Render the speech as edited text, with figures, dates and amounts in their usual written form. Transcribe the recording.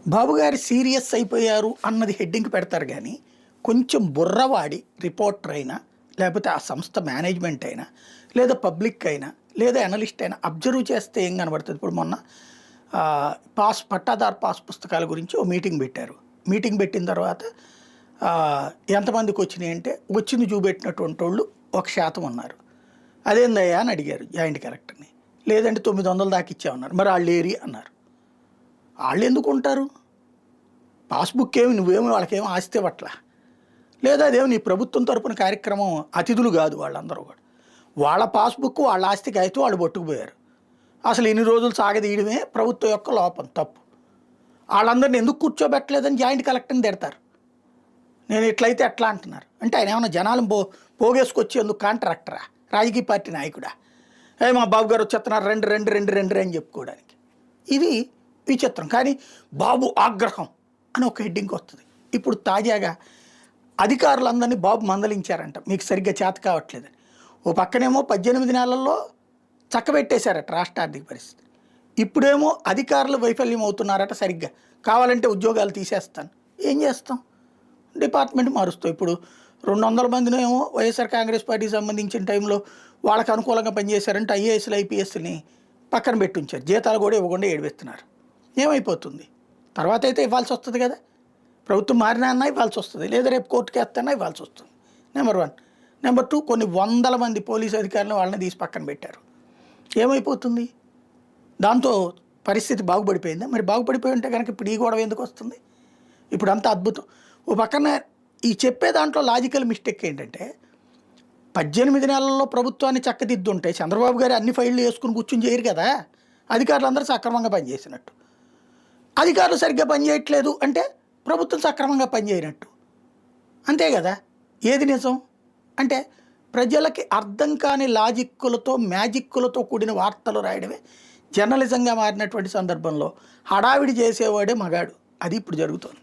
బాబు గారు సీరియస్ అయిపోయారు అన్నది హెడ్డింగ్ పెడతారు కానీ కొంచెం బుర్రవాడి రిపోర్టర్ అయినా లేకపోతే ఆ సంస్థ మేనేజ్మెంట్ అయినా లేదా పబ్లిక్ అయినా లేదా అనలిస్ట్ అయినా అబ్జర్వ్ చేస్తే ఏం కనబడుతుంది. ఇప్పుడు మొన్న పట్టాదార్ పాస్ పుస్తకాల గురించి ఓ మీటింగ్ పెట్టారు. మీటింగ్ పెట్టిన తర్వాత ఎంతమందికి వచ్చినాయి అంటే వచ్చింది చూపెట్టినటువంటి వాళ్ళు 1% ఉన్నారు. అదేందయ్యా అని అడిగారు జాయింట్ కలెక్టర్ని. లేదంటే 900 దాకా ఇచ్చామన్నారు. మరి వాళ్ళు ఏరి అన్నారు. వాళ్ళు ఎందుకు ఉంటారు? పాస్బుక్ ఏమి నువ్వేమి వాళ్ళకేమో ఆస్తి పట్ల లేదా అదేమో నీ ప్రభుత్వం తరపున కార్యక్రమం అతిథులు కాదు వాళ్ళందరూ కూడా. వాళ్ళ పాస్బుక్ వాళ్ళ ఆస్తికి అయితే వాళ్ళు పట్టుకుపోయారు. అసలు ఇన్ని రోజులు సాగదీయడమే ప్రభుత్వం యొక్క లోపం, తప్పు. వాళ్ళందరిని ఎందుకు కూర్చోబెట్టలేదని జాయింట్ కలెక్టర్ని తిడతారు. నేను ఎట్లయితే ఎట్లా అంటున్నారు అంటే ఆయన ఏమన్నా జనాలను పోగేసుకొచ్చేందుకు కాంట్రాక్టరా, రాజకీయ పార్టీ నాయకుడా? మా బాబు గారు వచ్చేస్తున్నారు రెండు రెండు రెండు రెండు అని చెప్పుకోవడానికి. ఇది విచిత్రం. కానీ బాబు ఆగ్రహం అని ఒక హెడ్డింగ్ వస్తుంది. ఇప్పుడు తాజాగా అధికారులందరినీ బాబు మందలించారంట, మీకు సరిగ్గా చేత కావట్లేదని. ఓ పక్కనేమో 18 నెలల్లో చక్కబెట్టేశారట రాష్ట్ర ఆర్థిక పరిస్థితి. ఇప్పుడేమో అధికారులు వైఫల్యం అవుతున్నారట, సరిగ్గా కావాలంటే ఉద్యోగాలు తీసేస్తాను. ఏం చేస్తాం? డిపార్ట్మెంట్ మారుస్తాం. ఇప్పుడు 200 మందినేమో వైఎస్ఆర్ కాంగ్రెస్ పార్టీకి సంబంధించిన టైంలో వాళ్ళకి అనుకూలంగా పనిచేశారంటే ఐఏఎస్లు ఐపీఎస్ని పక్కన పెట్టి ఉంచారు. జీతాలు కూడా ఇవ్వకుండా ఏడిపిస్తున్నారు. ఏమైపోతుంది? తర్వాత అయితే ఇవ్వాల్సి వస్తుంది కదా. ప్రభుత్వం మారినా అన్నా ఇవ్వాల్సి వస్తుంది, లేదా రేపు కోర్టుకి వేస్తానా ఇవ్వాల్సి వస్తుంది. నెంబర్ 1. నెంబర్ 2, కొన్ని వందల మంది పోలీసు అధికారులను వాళ్ళని తీసి పక్కన పెట్టారు. ఏమైపోతుంది? దాంతో పరిస్థితి బాగుపడిపోయిందా? మరి బాగుపడిపోయి ఉంటే కనుక ఇప్పుడు ఈ గొడవ ఎందుకు వస్తుంది? ఇప్పుడు అంతా అద్భుతం. ఓ పక్కన ఈ చెప్పే దాంట్లో లాజికల్ మిస్టేక్ ఏంటంటే 18 నెలల్లో ప్రభుత్వాన్ని చక్కదిద్దుంటే చంద్రబాబు గారు అన్ని ఫైళ్ళు వేసుకుని కూర్చుని చేయరు కదా. అధికారులందరూ సక్రమంగా పనిచేసినట్టు. అధికారులు సరిగ్గా పనిచేయట్లేదు అంటే ప్రభుత్వం సక్రమంగా పనిచేయనట్టు. అంతే కదా. ఏది నిజం? అంటే ప్రజలకి అర్థం కాని లాజిక్కులతో మ్యాజిక్కులతో కూడిన వార్తలు రాయడమే జర్నలిజంగా మారినటువంటి సందర్భంలో హడావిడి చేసేవాడే మగాడు. అది ఇప్పుడు జరుగుతుంది.